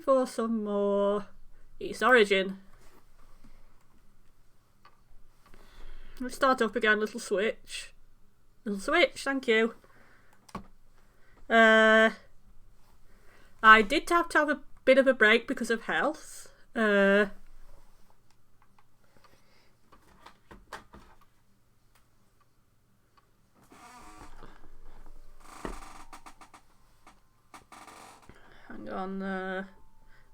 for some more East Origin. Let's start up again, little switch. Little switch, thank you. I did have to have a bit of a break because of health. Hang on,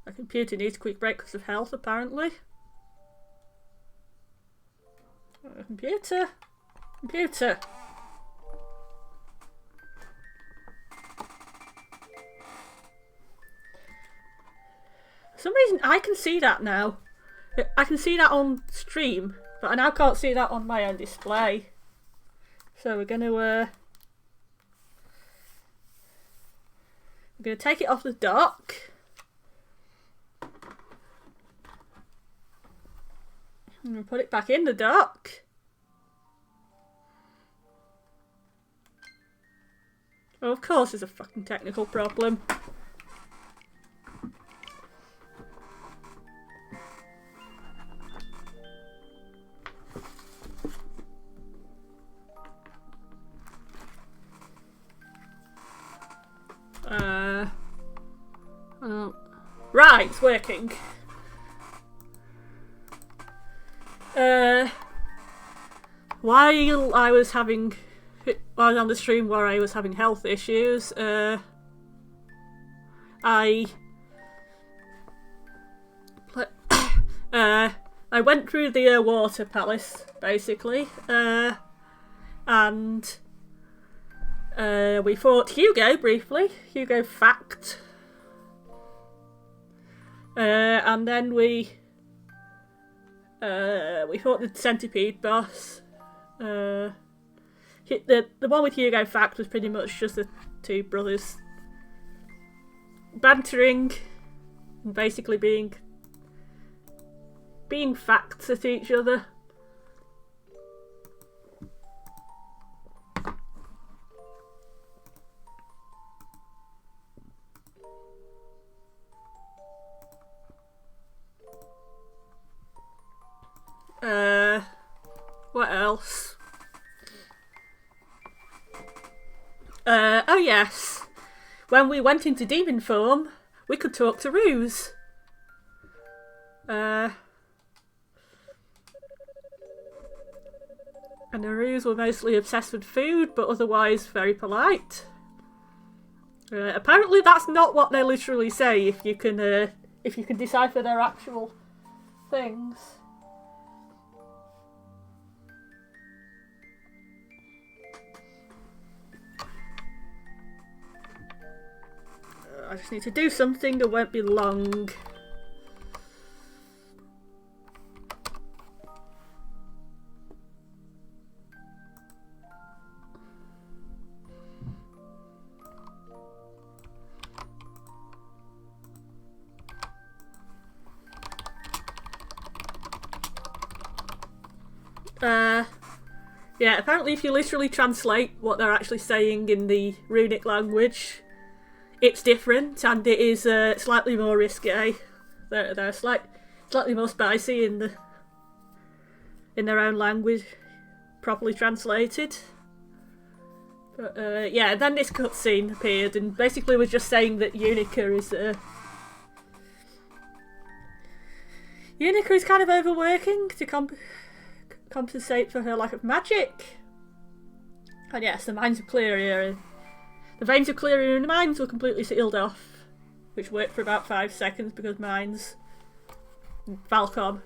my computer needs a quick break because of health, apparently. Computer. For some reason I can see that now. I can see that on stream, but I now can't see that on my own display. So we're gonna take it off the dock. I'm gonna put it back in the dock. Oh, of course there's a fucking technical problem. Right, it's working. While I was on the stream where I was having health issues, I went through the water palace, basically, and we fought Hugo briefly, Hugo Fact, and then we fought the centipede boss. The one with Hugo Fact was pretty much just the two brothers bantering and basically being facts at each other. What else? Oh yes. When we went into demon form, we could talk to Ruse. And the Ruse were mostly obsessed with food, but otherwise very polite. Apparently that's not what they literally say, if you can decipher their actual things. I just need to do something that won't be long. Yeah, apparently if you literally translate what they're actually saying in the runic language, it's different, and it is slightly more risque. They're slightly more spicy in their own language, properly translated. But yeah, then this cutscene appeared, and basically was just saying that Unica is kind of overworking to compensate for her lack of magic. And yes, the mines are clear here. The veins are clear and the mines were completely sealed off, which worked for about 5 seconds because mines... Valcom.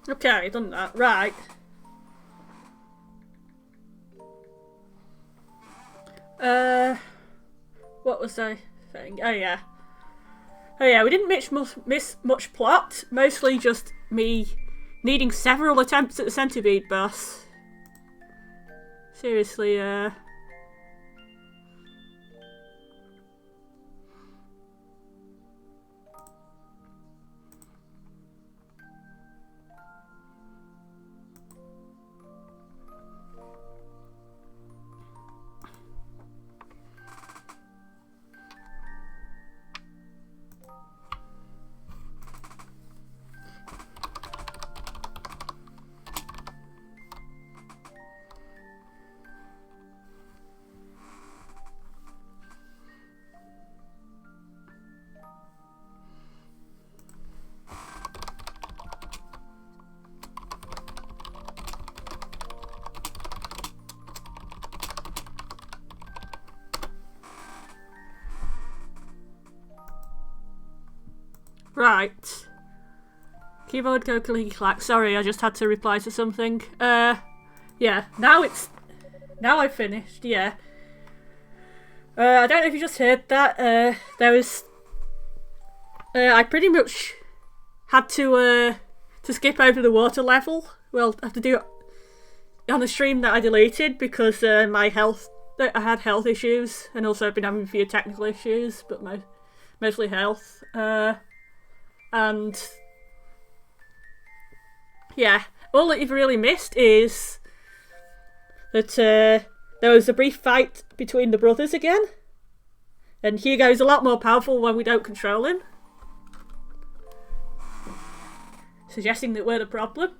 Okay, done that. Right. What was I saying? Oh yeah. Oh yeah, we didn't miss much plot. Mostly just me needing several attempts at the centipede boss. Seriously, right. Keyboard go clicky clack. Sorry, I just had to reply to something. Yeah. Now I've finished. Yeah. I don't know if you just heard that. There was. I pretty much had to skip over the water level. Well, I have to do it on the stream that I deleted because my health. I had health issues, and also I've been having a few technical issues, but mostly health. And yeah, all that you've really missed is that there was a brief fight between the brothers again, and Hugo's a lot more powerful when we don't control him, suggesting that we're the problem.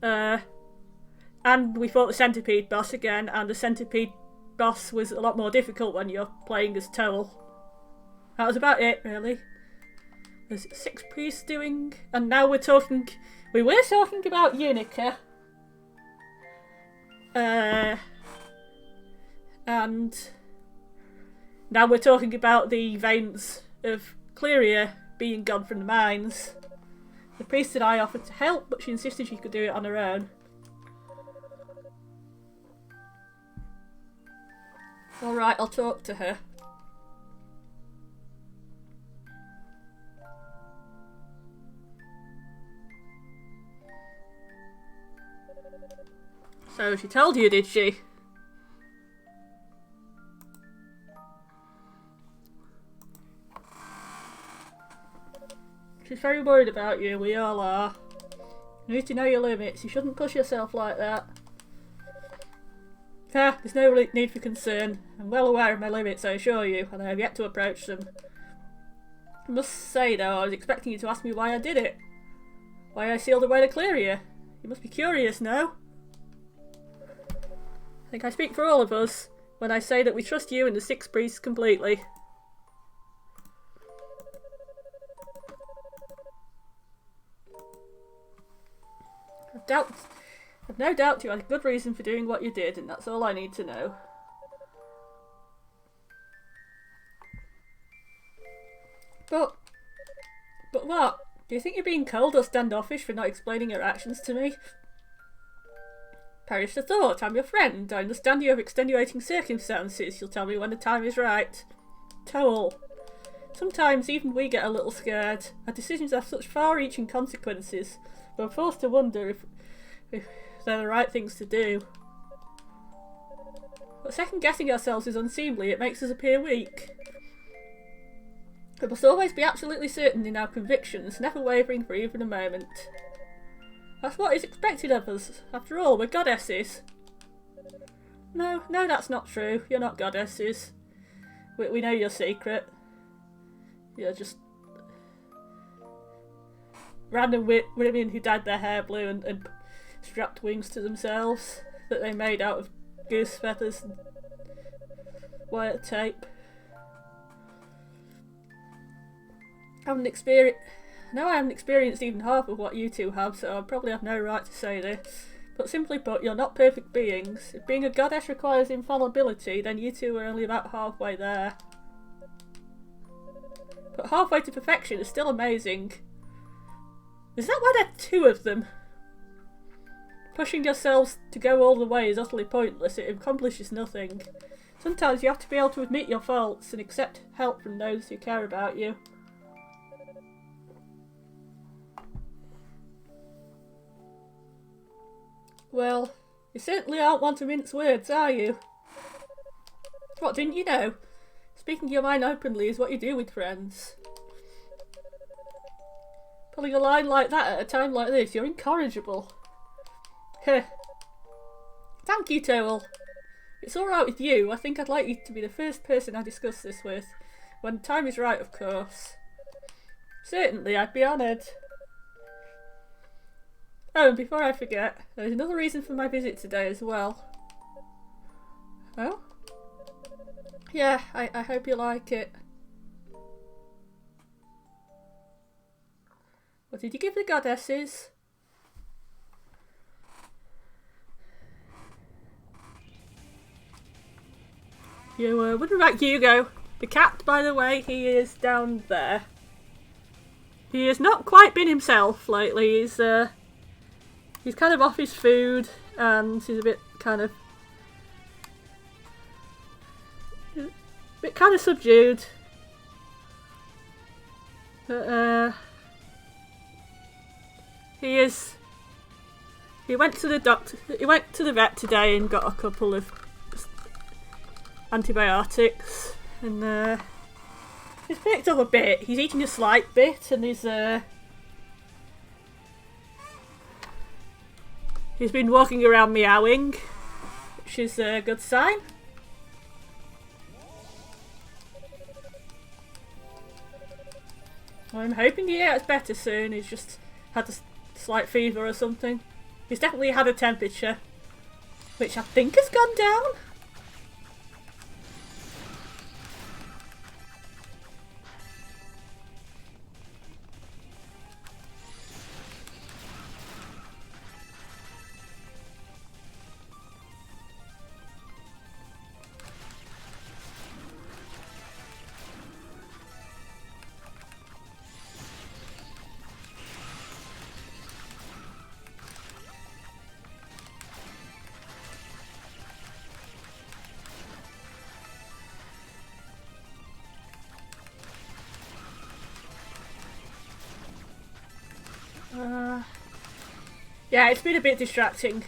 And we fought the centipede boss again, and the centipede boss was a lot more difficult when you're playing as Toel. That was about it, really. There's 6 priests doing, and now we were talking about Unica. And now we're talking about the veins of Cleria being gone from the mines. The priest and I offered to help, but she insisted she could do it on her own. Alright, I'll talk to her. So she told you, did she? She's very worried about you, we all are. You need to know your limits, you shouldn't push yourself like that. There's no need for concern. I'm well aware of my limits, I assure you, and I have yet to approach them. I must say though, I was expecting you to ask me why I did it. Why I sealed away the Cleria. You must be curious now. I think I speak for all of us when I say that we trust you and the 6 priests completely. I've no doubt you had a good reason for doing what you did, and that's all I need to know. But what? Do you think you're being cold or standoffish for not explaining your actions to me? Perish the thought, I'm your friend. I understand you have extenuating circumstances. You'll tell me when the time is right. Toel. Sometimes even we get a little scared. Our decisions have such far-reaching consequences. We're forced to wonder if they're the right things to do. But second-guessing ourselves is unseemly. It makes us appear weak. We must always be absolutely certain in our convictions, never wavering for even a moment. That's what is expected of us. After all, we're goddesses. No, that's not true. You're not goddesses. We know your secret. You're just random women who dyed their hair blue and strapped wings to themselves that they made out of goose feathers and wire tape. I haven't experienced even half of what you two have, so I probably have no right to say this. But simply put, you're not perfect beings. If being a goddess requires infallibility, then you two are only about halfway there. But halfway to perfection is still amazing. Is that why there are 2 of them? Pushing yourselves to go all the way is utterly pointless. It accomplishes nothing. Sometimes you have to be able to admit your faults and accept help from those who care about you. Well, you certainly aren't one to mince words, are you? What, didn't you know? Speaking your mind openly is what you do with friends. Pulling a line like that at a time like this, you're incorrigible. Heh. Thank you, Toel. If it's alright with you, I think I'd like you to be the first person I discuss this with. When the time is right, of course. Certainly, I'd be honoured. Oh, and before I forget, there's another reason for my visit today as well. Oh? Yeah, I hope you like it. What did you give the goddesses? You wonder about Hugo. The cat, by the way, he is down there. He has not quite been himself lately. He's kind of off his food and he's a bit kind of subdued. But he went to the vet today and got a couple of antibiotics, and he's picked up a bit. He's eating a slight bit, and he's been walking around meowing, which is a good sign. I'm hoping he gets better soon. He's just had a slight fever or something. He's definitely had a temperature, which I think has gone down. Yeah, it's been a bit distracting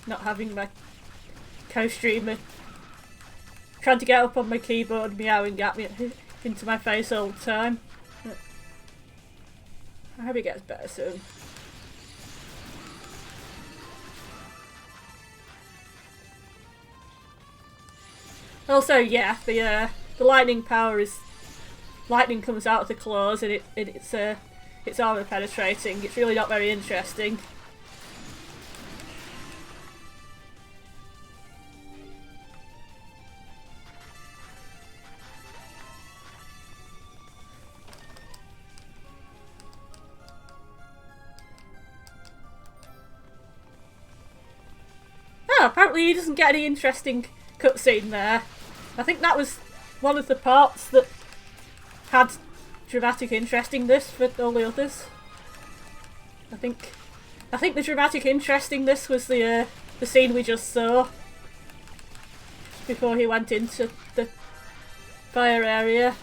not having my co-streamer trying to get up on my keyboard meowing at me into my face all the time. But I hope it gets better soon. Also, yeah, the lightning power is lightning comes out of the claws and it's armor penetrating. It's really not very interesting. Oh, apparently he doesn't get any interesting cutscene there. I think that was one of the parts that had dramatic interestingness for all the others. I think the dramatic interestingness was the scene we just saw before he went into the fire area.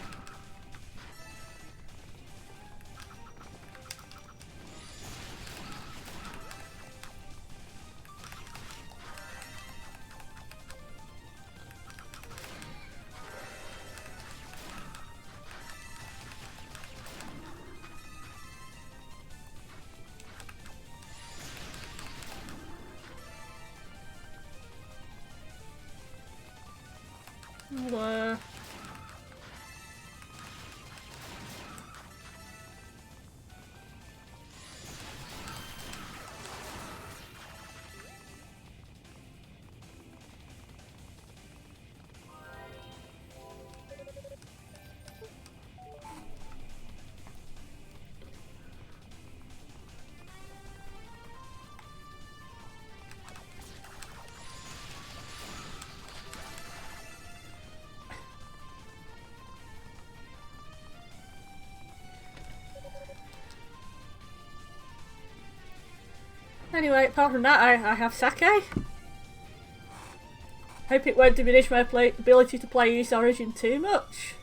Anyway, apart from that, I have sake. Hope it won't diminish my ability to play East Origin too much.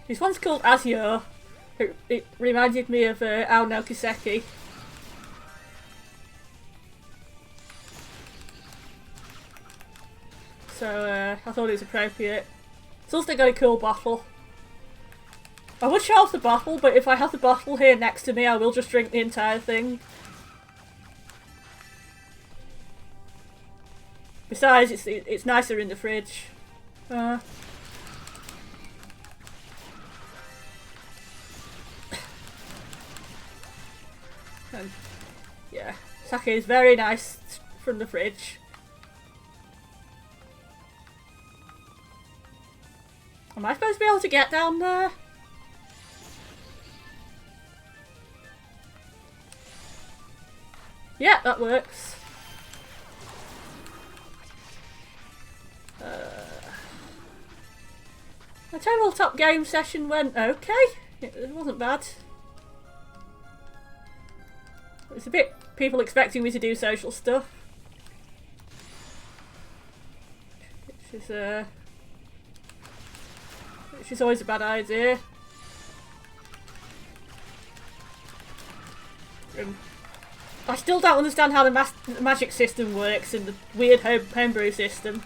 This one's called Azure. It reminded me of Ao no Kiseki. So I thought it was appropriate. It's also got a cool bottle. I would show off the bottle, but if I have the bottle here next to me, I will just drink the entire thing. Besides, it's nicer in the fridge. And yeah, sake is very nice from the fridge. Am I supposed to be able to get down there? Yeah, that works. The tabletop game session went okay. It wasn't bad. It's a bit people expecting me to do social stuff. Which is always a bad idea. I still don't understand how the magic system works in the weird homebrew system.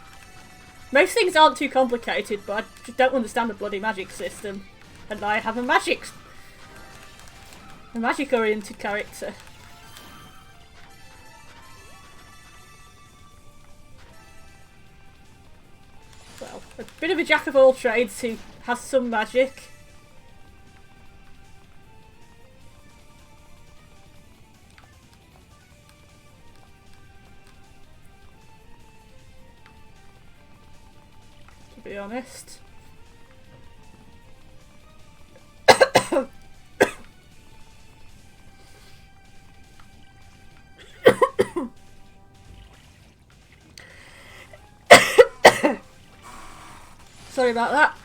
Most things aren't too complicated, but I just don't understand the bloody magic system. And I have a magic oriented character. Well, a bit of a jack of all trades who has some magic. To be honest. Sorry about that.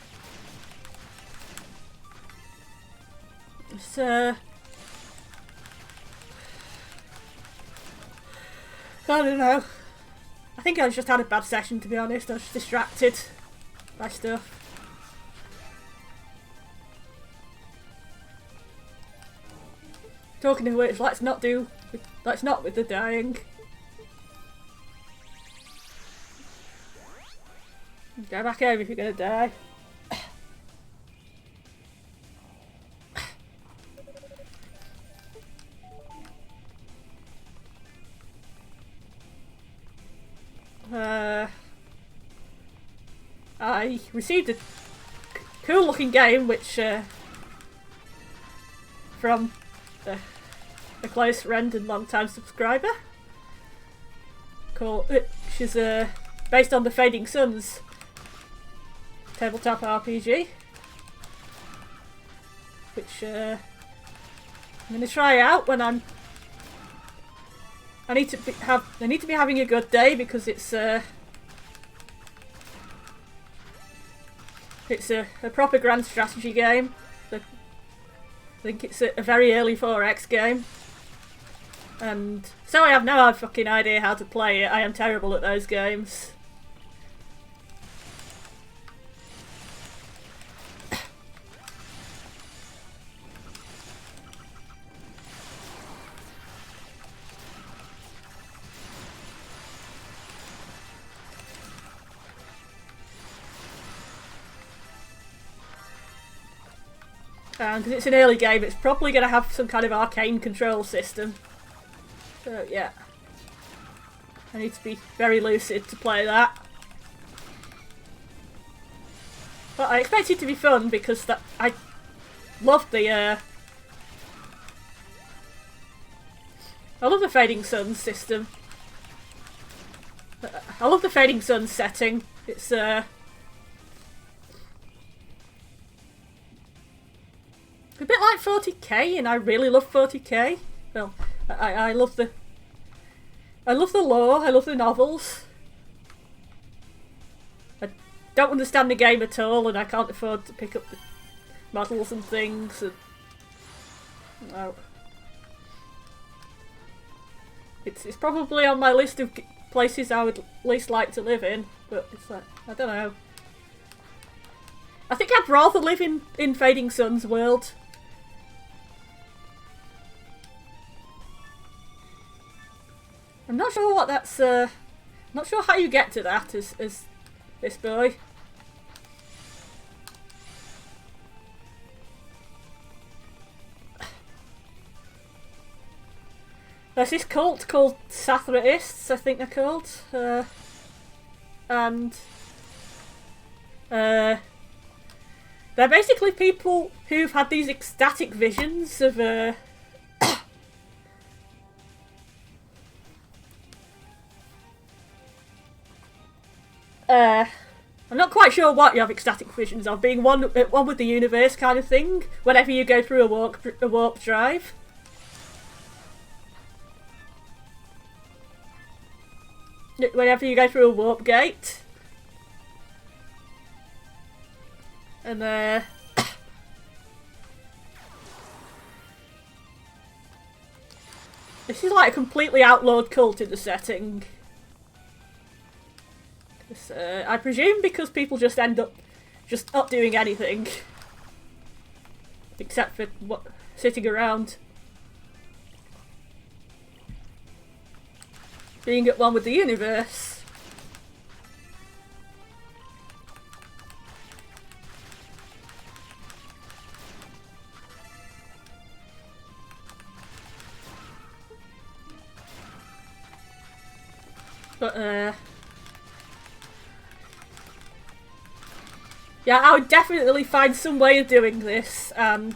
It's, I don't know. I think I just had a bad session, to be honest. I was distracted by stuff. Talking of which, let's not with the dying. Go back home if you're gonna die. I received a cool looking game which from a close friend and long time subscriber, which is based on the Fading Suns tabletop RPG, which I'm going to try out when I need to be having a good day, because it's a proper grand strategy game. I think it's a very early 4X game, and so I have no fucking idea how to play it. I am terrible at those games. And because it's an early game, it's probably going to have some kind of arcane control system. So yeah, I need to be very lucid to play that. But I expect it to be fun, because I love the Fading Suns system. I love the Fading Suns setting. It's a bit like 40k, and I really love 40k. Well, I love the lore, I love the novels. I don't understand the game at all, and I can't afford to pick up the models and things. And No. It's probably on my list of places I would least like to live in, but it's like, I don't know. I think I'd rather live in Fading Sun's world. I'm not sure what that's, not sure how you get to that as this boy. There's this cult called Sathraists, I think they're called. And they're basically people who've had these ecstatic visions of I'm not quite sure what you have ecstatic visions of, being one with the universe kind of thing, whenever you go through a warp drive. Whenever you go through a warp gate. And this is like a completely outlawed cult in the setting. I presume because people just end up just not doing anything. Except for sitting around. Being at one with the universe. But yeah, I would definitely find some way of doing this, and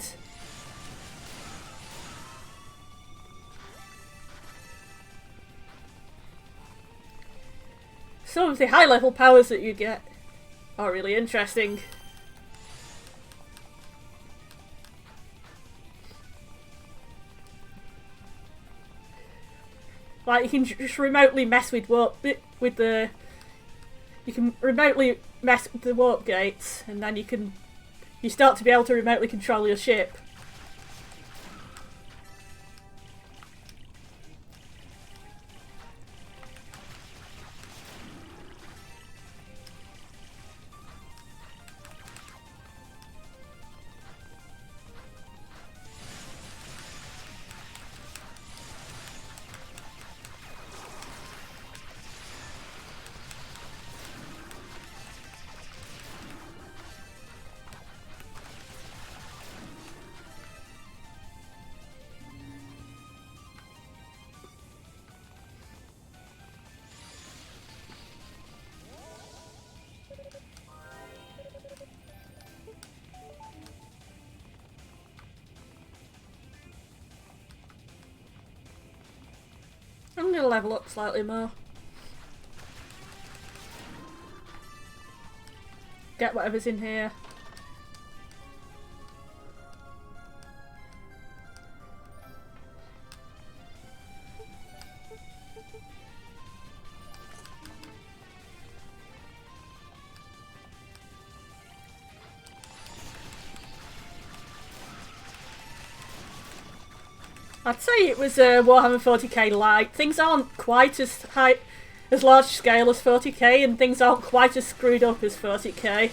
some of the high level powers that you get are really interesting. Like, you can just remotely mess with you can remotely mess with the warp gates, and then you start to be able to remotely control your ship. I'm gonna level up slightly more. Get whatever's in here. I'd say it was Warhammer 40k light. Things aren't quite as large scale as 40k, and things aren't quite as screwed up as 40k.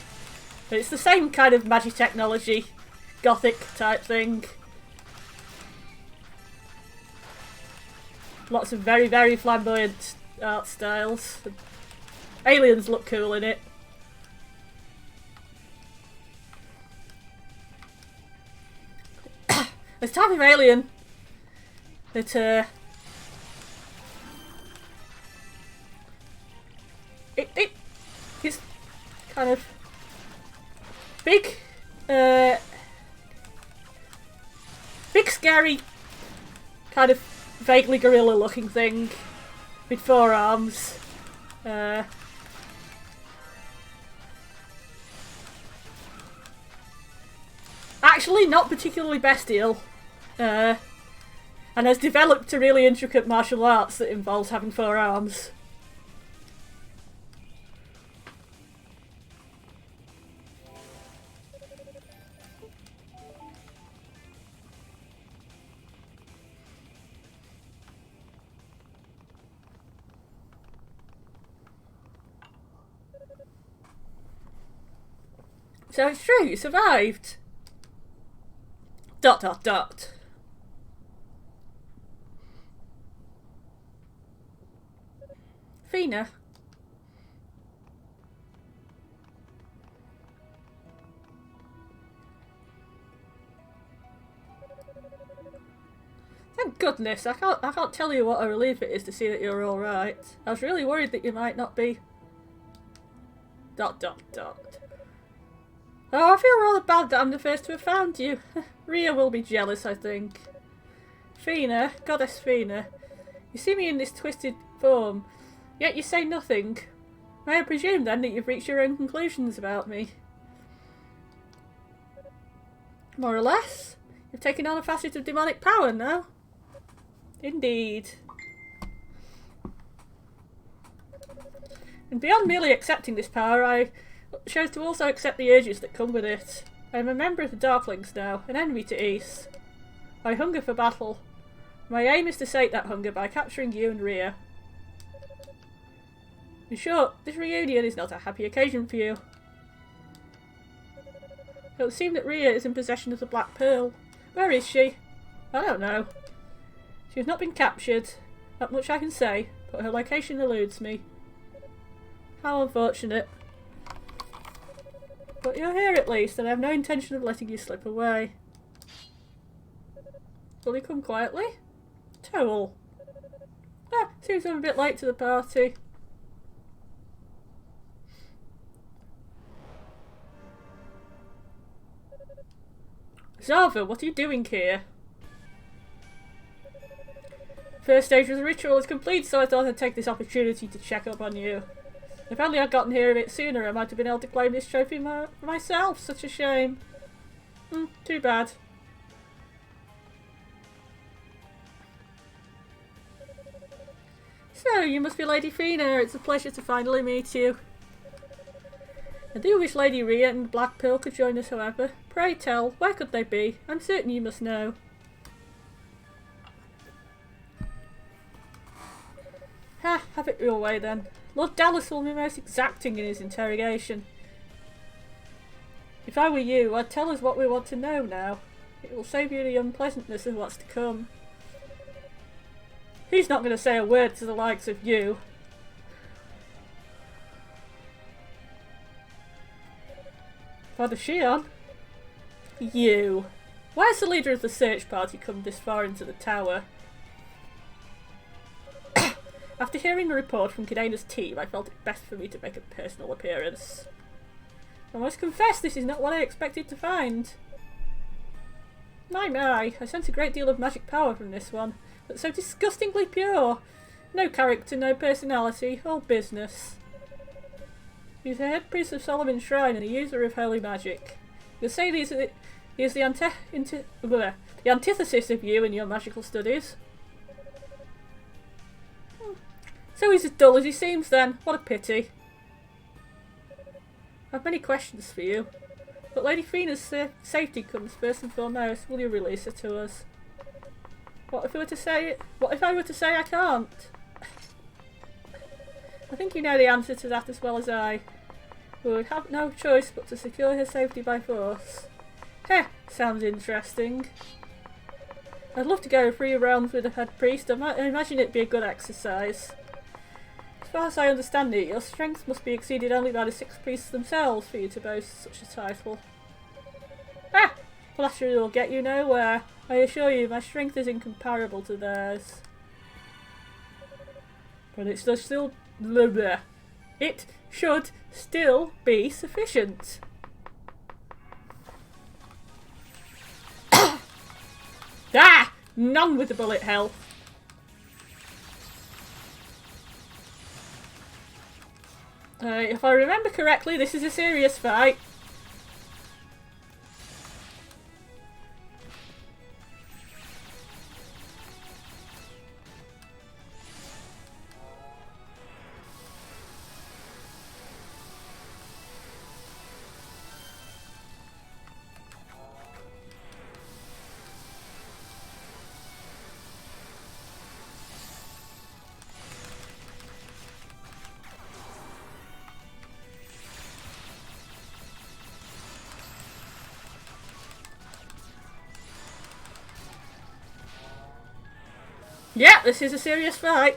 But it's the same kind of magic technology, gothic type thing. Lots of very, very flamboyant art styles. Aliens look cool in it. There's a type of alien that it's kind of big, big scary, kind of vaguely gorilla looking thing with 4 arms. Actually not particularly bestial. And has developed a really intricate martial arts that involves having 4 arms. So it's true, you survived. ... Fina. Thank goodness, I can't tell you what a relief it is to see that you're alright. I was really worried that you might not be... ... Oh, I feel rather bad that I'm the first to have found you. Rhea will be jealous, I think. Fina, Goddess Fina, you see me in this twisted form, yet you say nothing. May I presume then that you've reached your own conclusions about me? More or less. You've taken on a facet of demonic power now. Indeed. And beyond merely accepting this power, I chose to also accept the urges that come with it. I am a member of the Darklings now, an enemy to Ys. I hunger for battle. My aim is to sate that hunger by capturing you and Rhea. In short, this reunion is not a happy occasion for you. It would seem that Rhea is in possession of the Black Pearl. Where is she? I don't know. She has not been captured, that much I can say, but her location eludes me. How unfortunate. But you're here at least, and I have no intention of letting you slip away. Will you come quietly? Toll. Ah, seems I'm a bit late to the party. Zava, what are you doing here? First stage of the ritual is complete, so I thought I'd take this opportunity to check up on you. If only I'd gotten here a bit sooner, I might have been able to claim this trophy myself. Such a shame. Too bad. So, you must be Lady Fina. It's a pleasure to finally meet you. I do wish Lady Rhea and Black Pearl could join us, however. Pray tell, where could they be? I'm certain you must know. Ha, have it your way then. Lord Dallas will be most exacting in his interrogation. If I were you, I'd tell us what we want to know now. It will save you the unpleasantness of what's to come. He's not going to say a word to the likes of you. Father Shion? You. Why has the leader of the search party come this far into the tower? After hearing a report from Kidena's team, I felt it best for me to make a personal appearance. I must confess this is not what I expected to find. My, I sense a great deal of magic power from this one, but so disgustingly pure. No character, no personality, all business. He's a head priest of Solomon's Shrine and a user of holy magic. You'll say he is the antithesis of you and your magical studies. So he's as dull as he seems then. What a pity. I have many questions for you, but Lady Fina's safety comes first and foremost. Will you release her to us? What if I were to say I can't? I think you know the answer to that as well as I. We would have no choice but to secure her safety by force. Heh, sounds interesting. I'd love to go 3 rounds with a head priest. I imagine it'd be a good exercise. As far as I understand it, your strength must be exceeded only by the 6 priests themselves for you to boast such a title. Ah! Flattery will get you nowhere. I assure you, my strength is incomparable to theirs. But it should still be sufficient. Ah! None with the bullet hell. If I remember correctly, this is a serious fight. Yeah, this is a serious fight.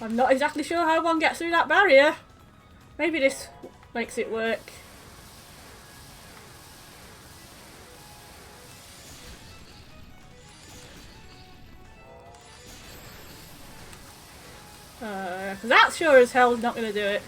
I'm not exactly sure how one gets through that barrier. Maybe this makes it work. That sure as hell is not going to do it.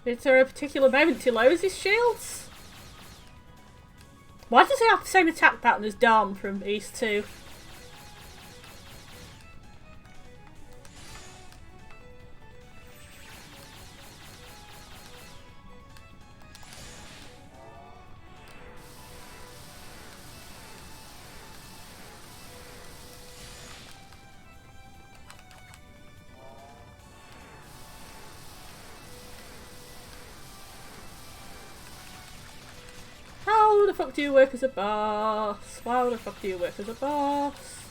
Is there a particular moment he lowers his shields? Why does he have the same attack pattern as Doan from East 2? How the fuck do you work as a boss? How the fuck do you work as a boss?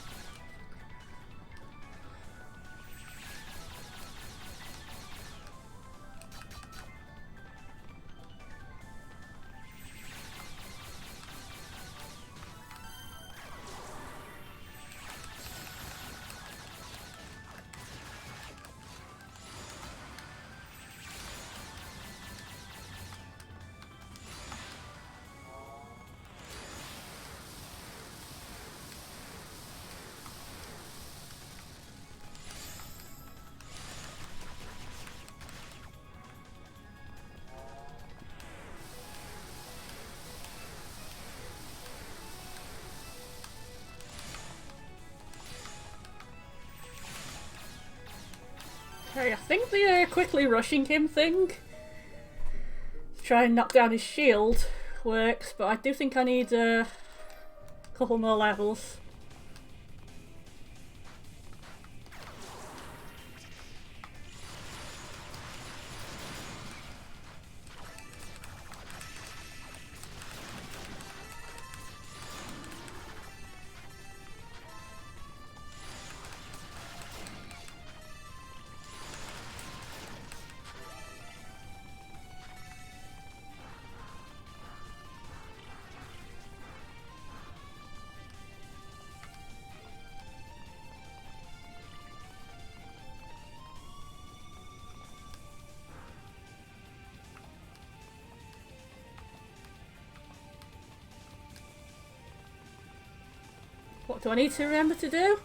Okay, I think the quickly rushing him thing to try and knock down his shield works, but I do think I need a couple more levels. What do I need to remember to do?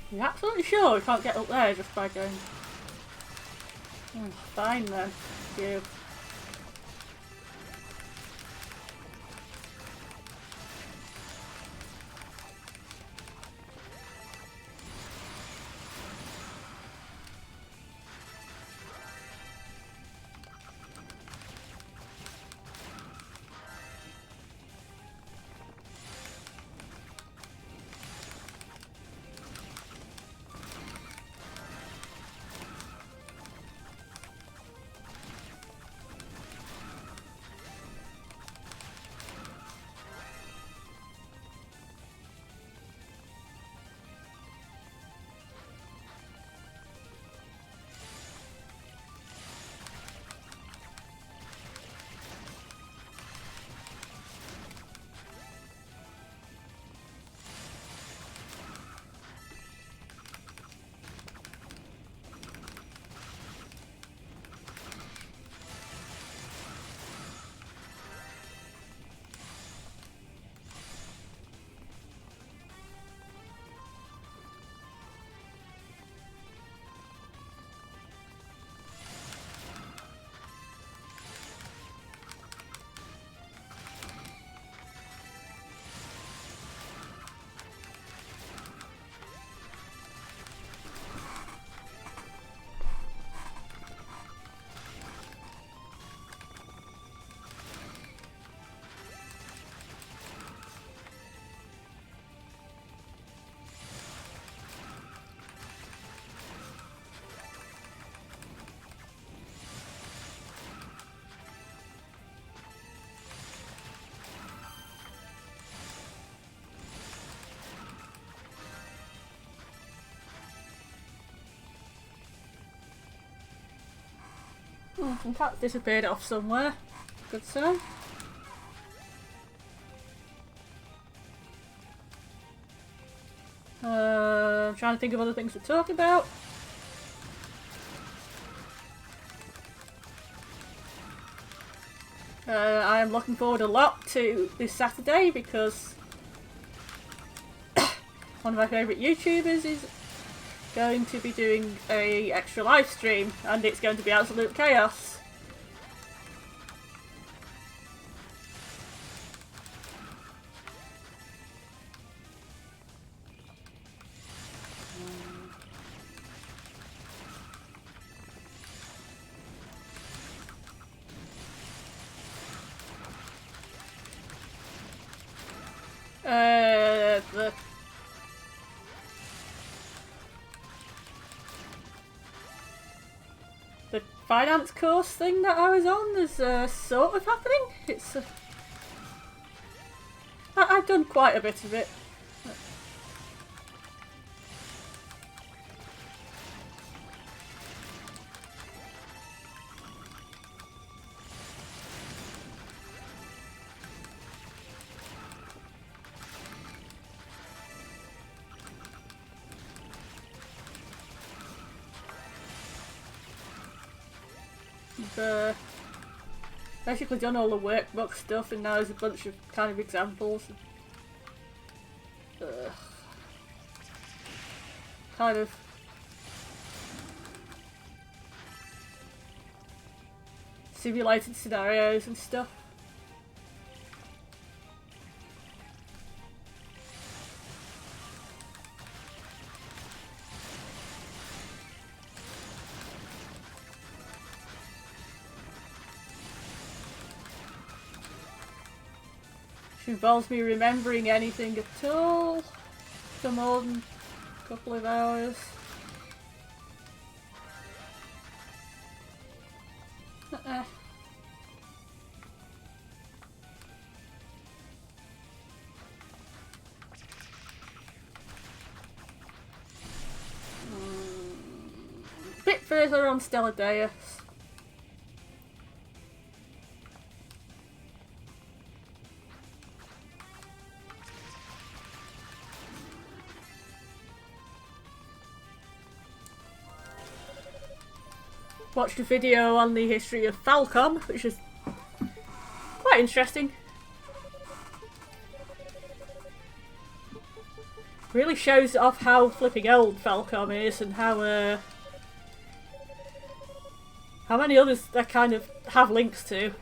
You're absolutely sure we can't get up there just by going... fine then. You. Some cats disappeared off somewhere. Good sign. I'm trying to think of other things to talk about. I am looking forward a lot to this Saturday because one of my favourite YouTubers is going to be doing a extra live stream and it's going to be absolute chaos. The finance course thing that I was on is sort of happening. It's I've done quite a bit of it. Basically done all the workbook stuff and now there's a bunch of kind of examples. Kind of simulated scenarios and stuff. Involves me remembering anything at all for more than a couple of hours. Bit further on Stellar Deus. Watched a video on the history of Falcom, which is quite interesting. Really shows off how flipping old Falcom is and how many others they kind of have links to.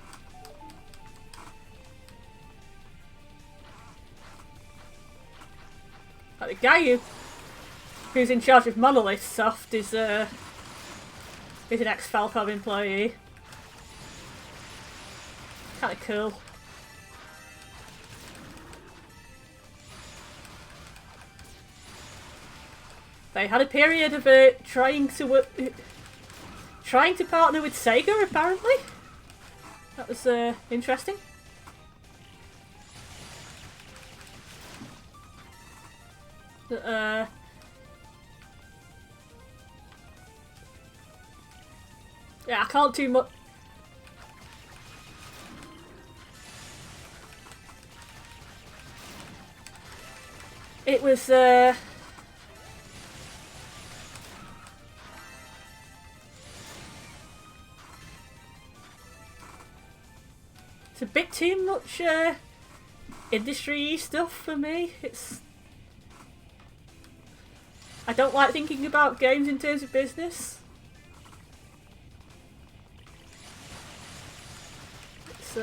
Like the guy who's in charge of Monolith Soft is an ex-Falcom employee. Kind of cool. They had a period of trying to partner with Sega, apparently. That was interesting. Yeah, I can't too much. It was it's a bit too much industry stuff for me. I don't like thinking about games in terms of business. It's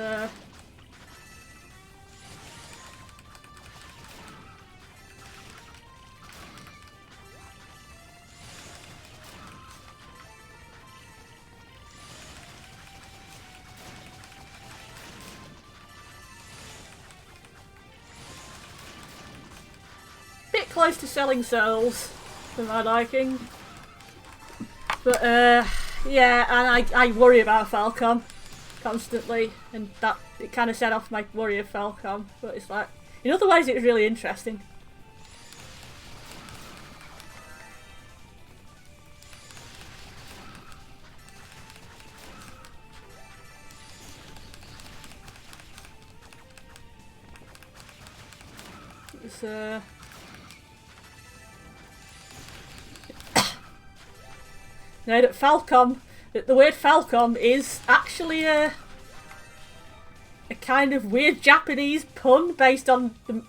bit close to selling souls for my liking. But yeah, and I worry about Falcom constantly, and that it kind of set off my worry of Falcom. But it's like, in other ways, it was really interesting. It's now that Falcom, that the word Falcom is actually a kind of weird Japanese pun based on the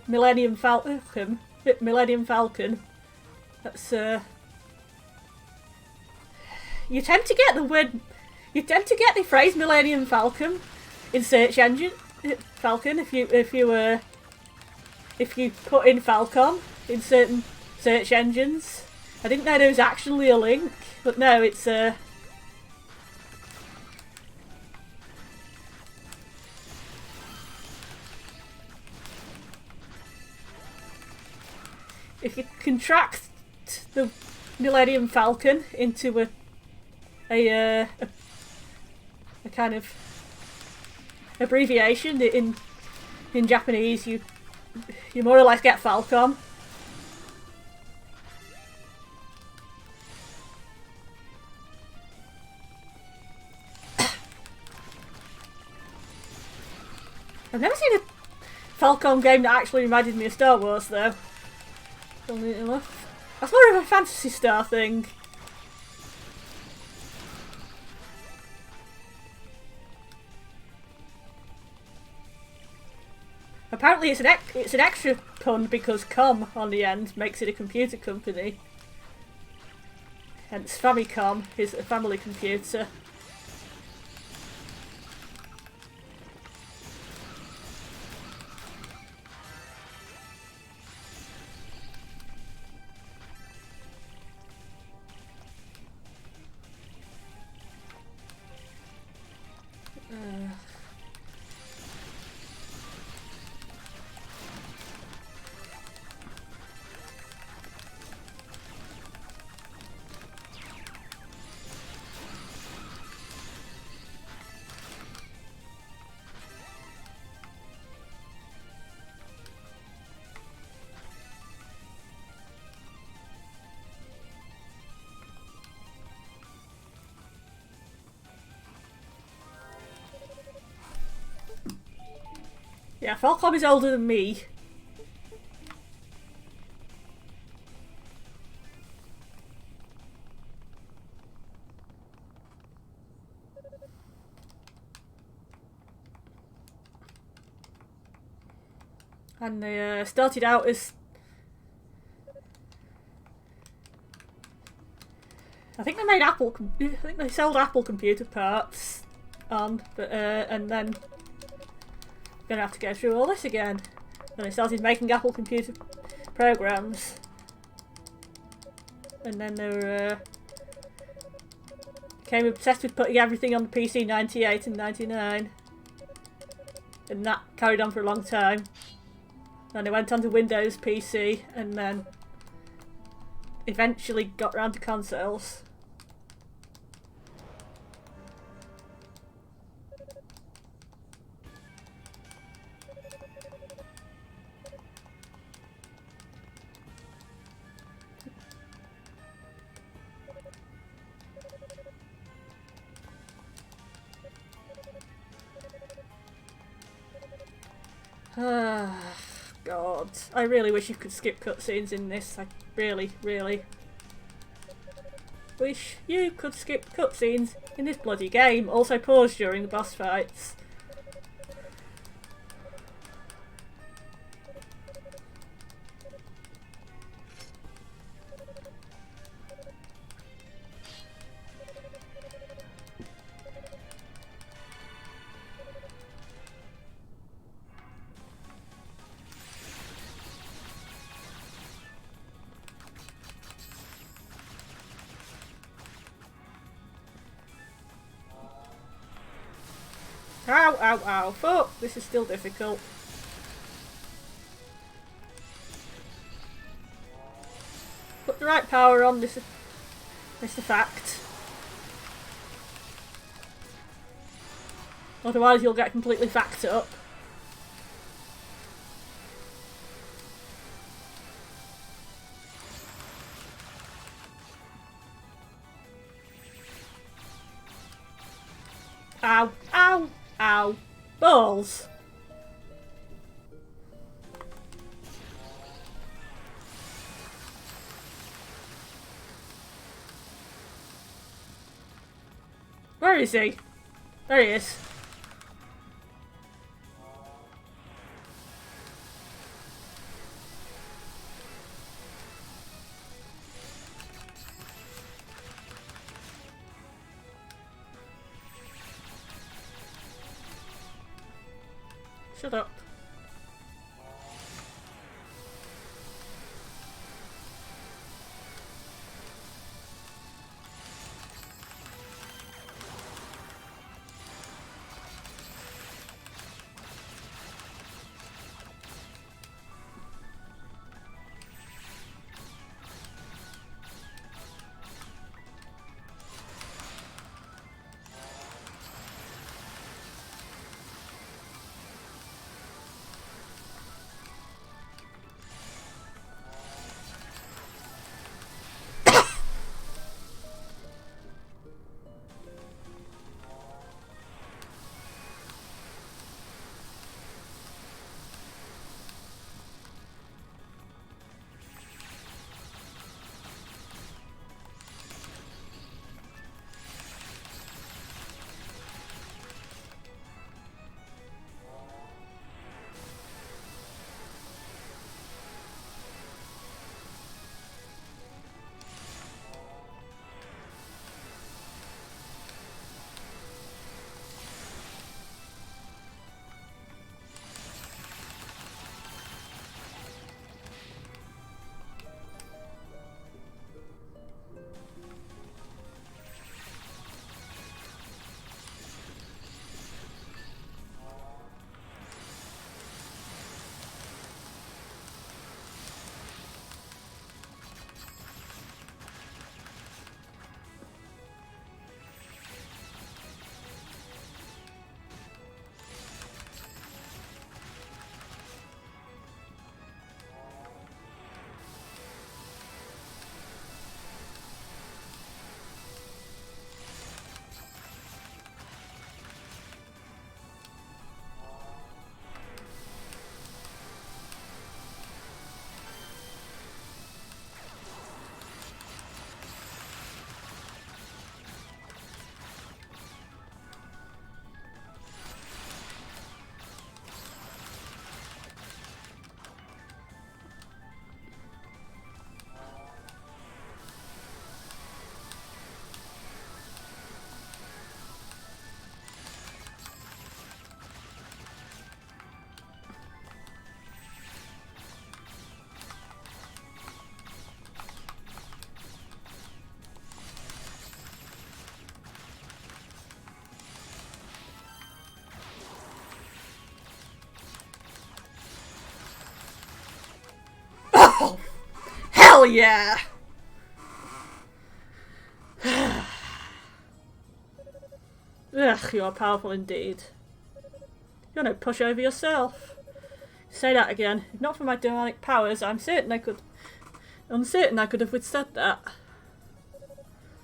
Millennium Falcon. Millennium Falcon. That's you tend to get the phrase Millennium Falcon in search engine Falcon if you put in Falcom in certain search engines. I didn't know there was actually a link, but no, it's if you contract the Millennium Falcon into a kind of abbreviation in Japanese, you more or less get Falcom. I've never seen a Falcom game that actually reminded me of Star Wars, though. Funnily enough. That's more of a Fantasy Star thing. Apparently it's an extra pun because com on the end makes it a computer company. Hence Famicom is a family computer. Yeah, Falcom is older than me. And they started out as I think they made Apple. I think they sold Apple computer parts on, but and then gonna have to go through all this again. Then they started making Apple computer programs, and then they were became obsessed with putting everything on the PC 98 and 99, and that carried on for a long time. Then they went on to Windows PC, and then eventually got round to consoles. God, I really wish you could skip cutscenes in this. I really, really wish you could skip cutscenes in this bloody game. Also pause during the boss fights. Ow, ow, ow. Fuck, this is still difficult. Put the right power on, this is a fact. Otherwise you'll get completely fucked up. Ow, ow, ow. Balls. Where is he? There he is. Shut up. Oh, hell yeah! Ugh, you are powerful indeed. You're no pushover yourself. Say that again. If not for my demonic powers, I'm certain I could have withstood that.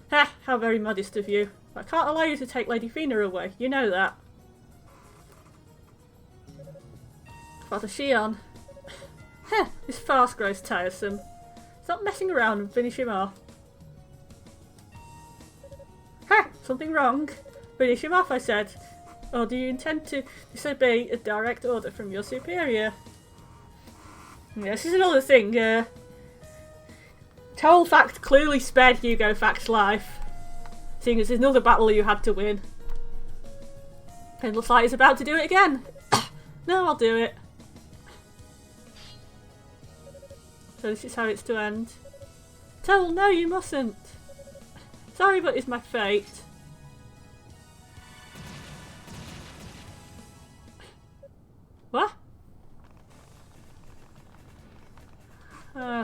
Ha! How very modest of you. I can't allow you to take Lady Fina away. You know that. Father Shion. Heh, this farce grows tiresome. Stop messing around and finish him off. Ha! Something wrong? Finish him off, I said. Or do you intend to disobey a direct order from your superior? Yeah, this is another thing. Toll Fact clearly spared Hugo Fact's life, seeing as there's another battle you had to win. And looks like he's about to do it again. No, I'll do it. So this is how it's to end. Toll, no, you mustn't. Sorry, but it's my fate. What?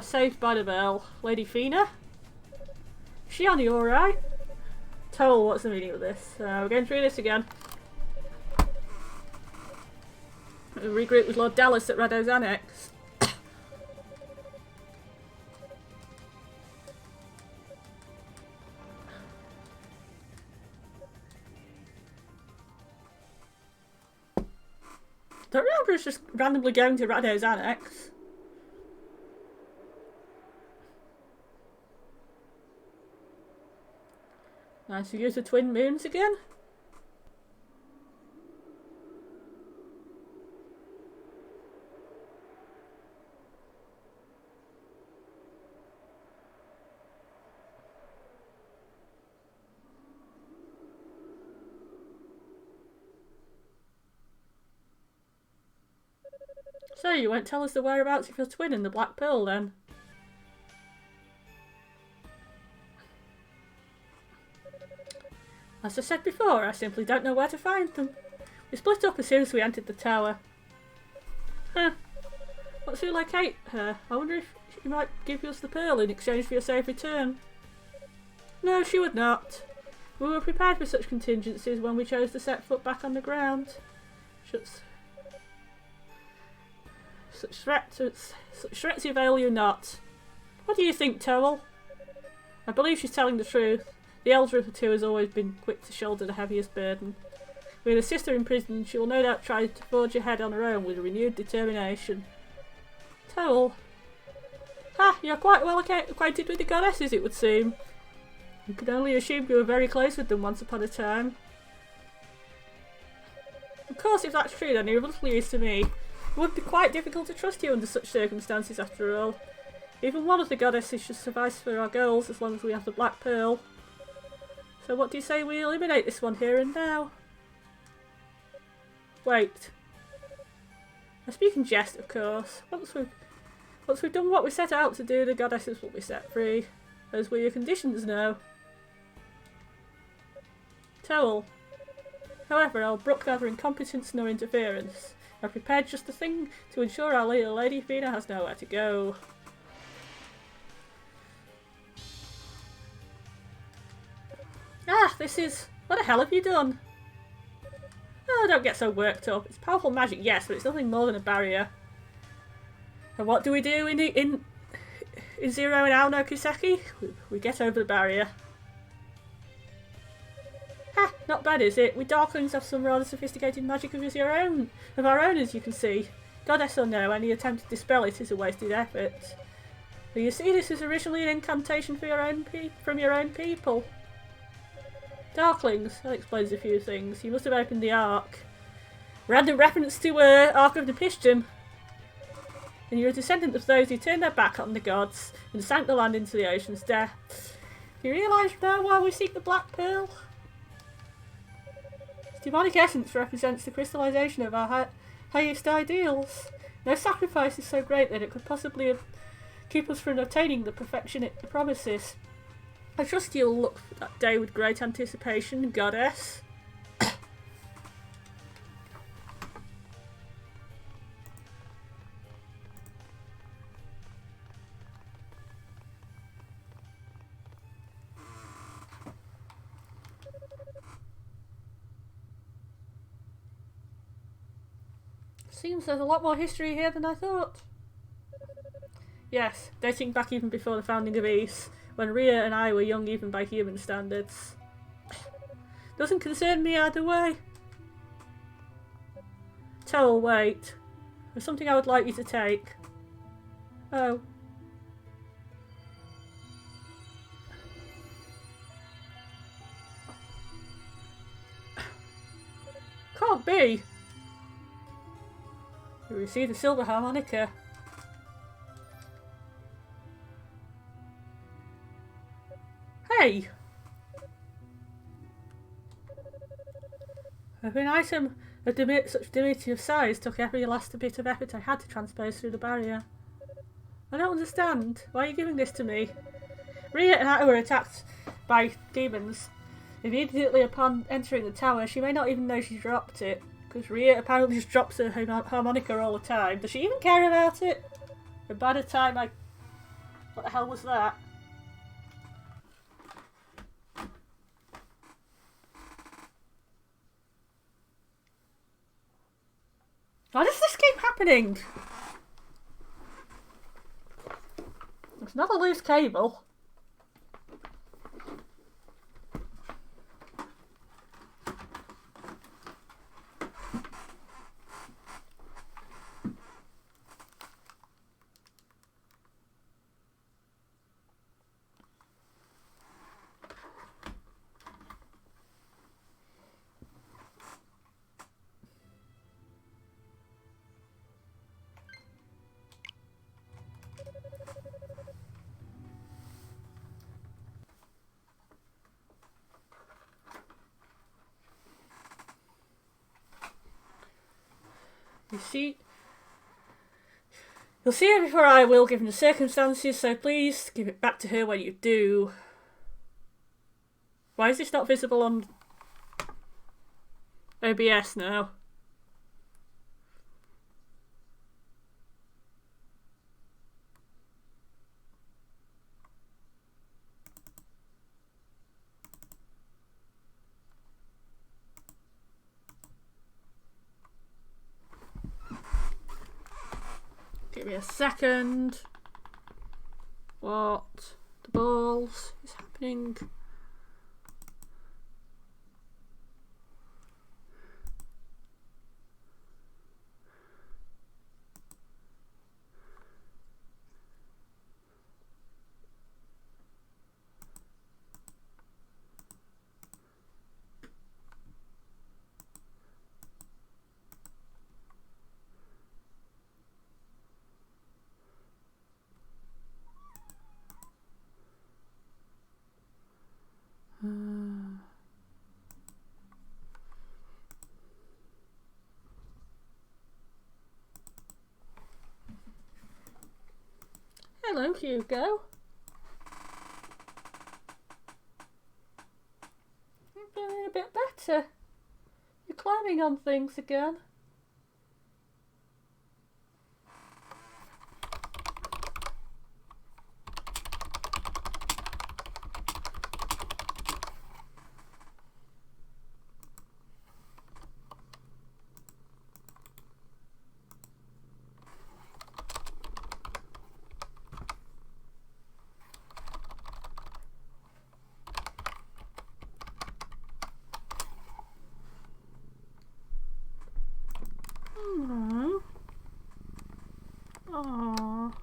Saved by the bell. Lady Fina? Is she on you alright? Toll, what's the meaning of this? We're going through this again. We'll regroup with Lord Dallas at Rado's Annex. Don't remember us just randomly going to Rado's Annex. Nice to use the twin moons again. So you won't tell us the whereabouts of your twin in the Black Pearl then? As I said before, I simply don't know where to find them. We split up as soon as we entered the tower. Huh. What's to locate her? I wonder if she might give us the pearl in exchange for your safe return. No, she would not. We were prepared for such contingencies when we chose to set foot back on the ground. Such threats avail you not. What do you think, Toel? I believe she's telling the truth. The elder of the two has always been quick to shoulder the heaviest burden. With her sister in prison, she will no doubt try to forge ahead on her own with renewed determination. Toel. Ha! You're quite well acquainted with the goddesses, it would seem. You could only assume you were very close with them once upon a time. Of course, if that's true, then you're little use to me. It would be quite difficult to trust you under such circumstances, after all. Even one of the goddesses should suffice for our goals as long as we have the Black Pearl. So what do you say we eliminate this one here and now? Wait. I speak in jest, of course. Once we've done what we set out to do, the goddesses will be set free. Those were your conditions now. Toel. However, I'll brook neither incompetence nor interference. I've prepared just the thing to ensure our little Lady Fina has nowhere to go. Ah, this is... What the hell have you done? Oh, don't get so worked up. It's powerful magic, yes, but it's nothing more than a barrier. And what do we do in Zero and Ao no Kiseki? We get over the barrier. Ha! Not bad, is it? We Darklings have some rather sophisticated magic of our own, as you can see. Goddess or no, any attempt to dispel it is a wasted effort. But you see, this is originally an incantation for from your own people. Darklings, that explains a few things. You must have opened the Ark. Random reference to Ark of the Piston. And you're a descendant of those who turned their back on the gods and sank the land into the ocean's depths. Do you realise now why we seek the Black Pearl? Its demonic essence represents the crystallisation of our highest ideals. No sacrifice is so great that it could possibly keep us from obtaining the perfection it promises. I trust you'll look for that day with great anticipation, Goddess. Seems there's a lot more history here than I thought. Yes, dating back even before the founding of East, when Rhea and I were young even by human standards. Doesn't concern me either way. Tell, wait. There's something I would like you to take. Oh. Can't be. You received a silver harmonica. Hey! If an item of such diminutive size took every last bit of effort I had to transpose through the barrier. I don't understand. Why are you giving this to me? Rhea and I were attacked by demons. Immediately upon entering the tower, she may not even know she dropped it, because Rhea apparently just drops her harmonica all the time. Does she even care about it? And by the time what the hell was that? Why does this keep happening? It's not a loose cable. You'll see her before I will, given the circumstances, so please give it back to her when you do. Why is this not visible on OBS now? Give me a second. What the balls is happening? Hello, Hugo. You're feeling a bit better. You're climbing on things again. Aww.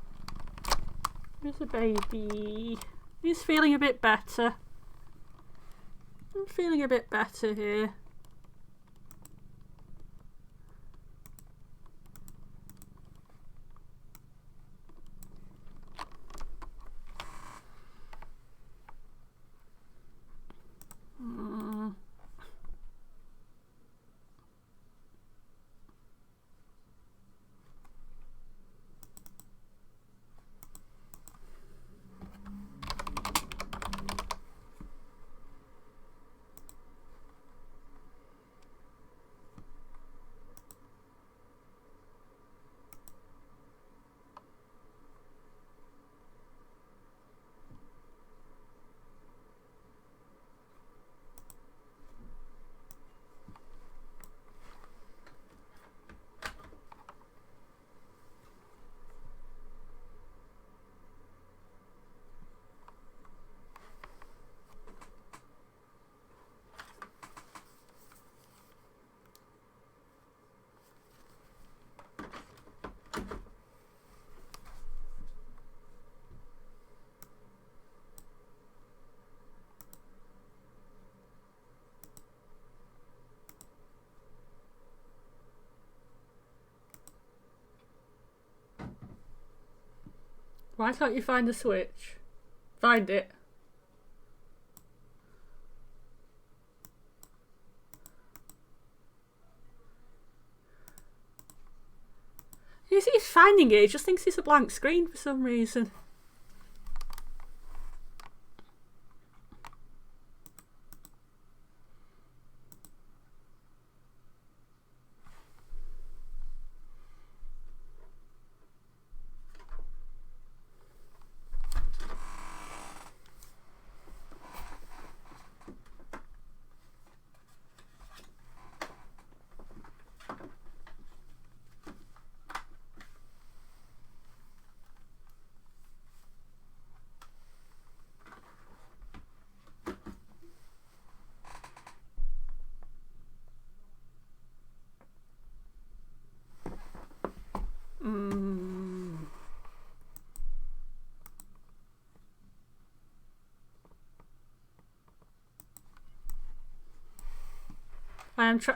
Here's a baby. He's feeling a bit better. I'm feeling a bit better here. Why can't you find the switch? Find it. He's finding it, he just thinks it's a blank screen for some reason.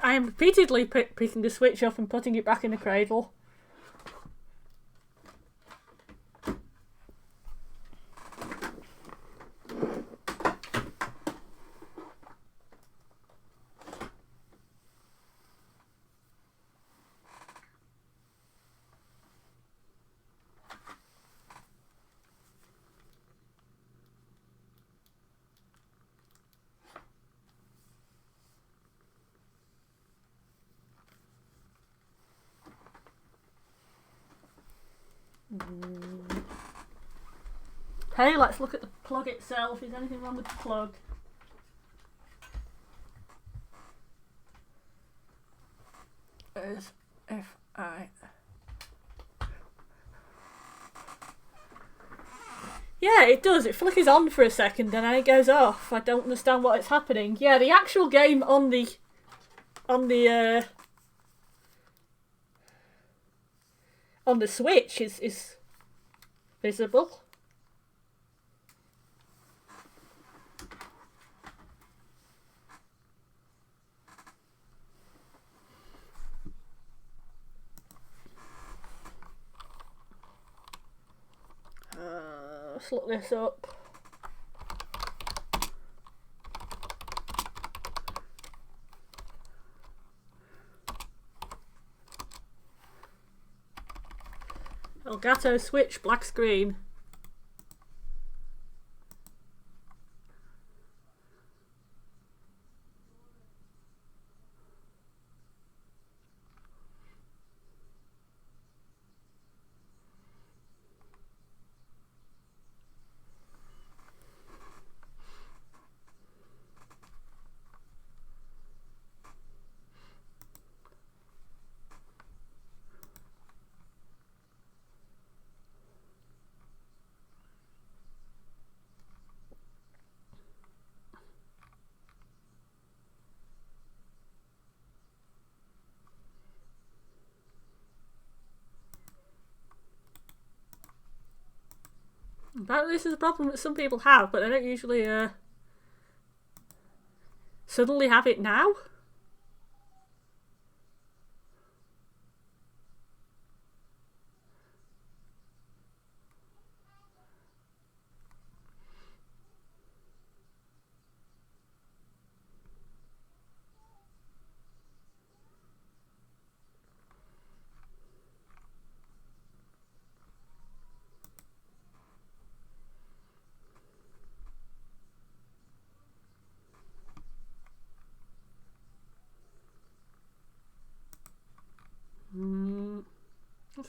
I am repeatedly picking the switch up and putting it back in the cradle. Hey, let's look at the plug itself. Is anything wrong with the plug? As if I... Yeah, it does. It flickers on for a second and then it goes off. I don't understand what is happening. Yeah, the actual game on the Switch is visible. Let's look this up. Elgato Switch, black screen. Apparently this is a problem that some people have, but they don't usually suddenly have it now.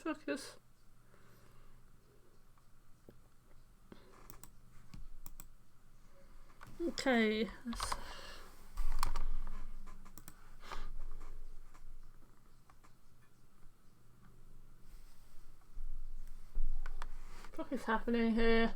Focus. Okay. What is happening here?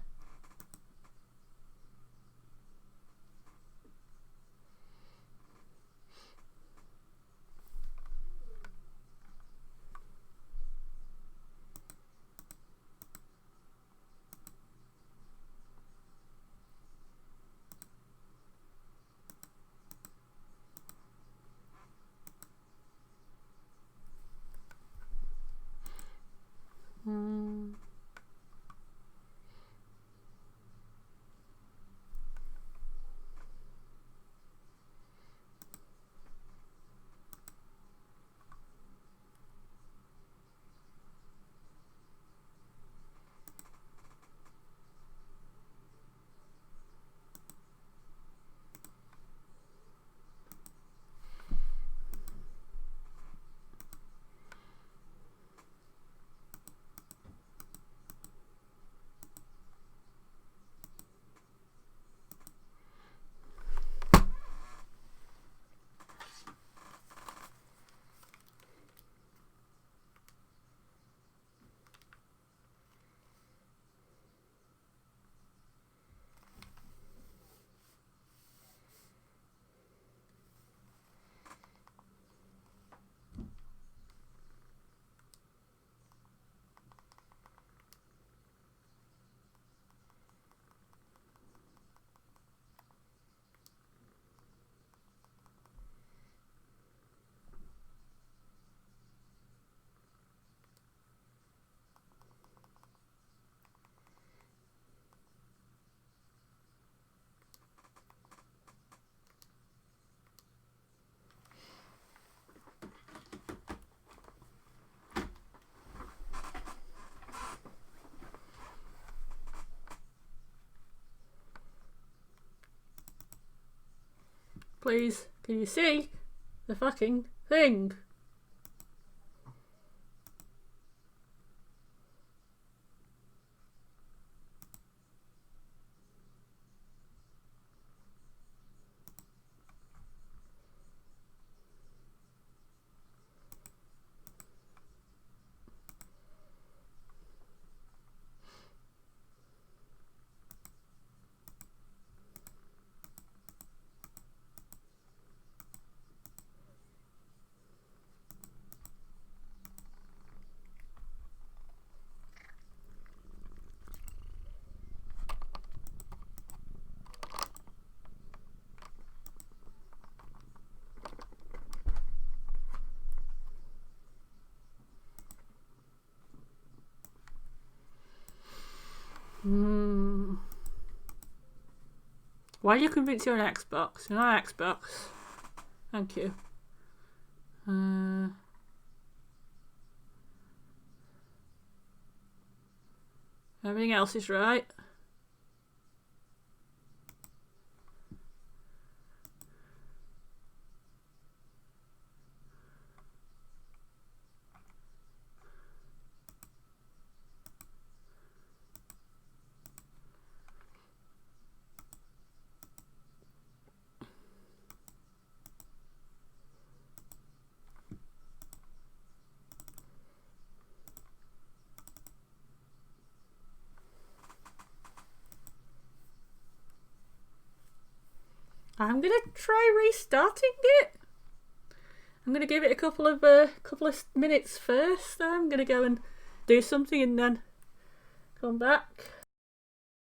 Please, can you see the fucking thing? Why are you convinced you're an Xbox? You're not an Xbox. Thank you. Everything else is right. I'm gonna try restarting it. I'm gonna give it a couple of minutes first. I'm gonna go and do something and then come back.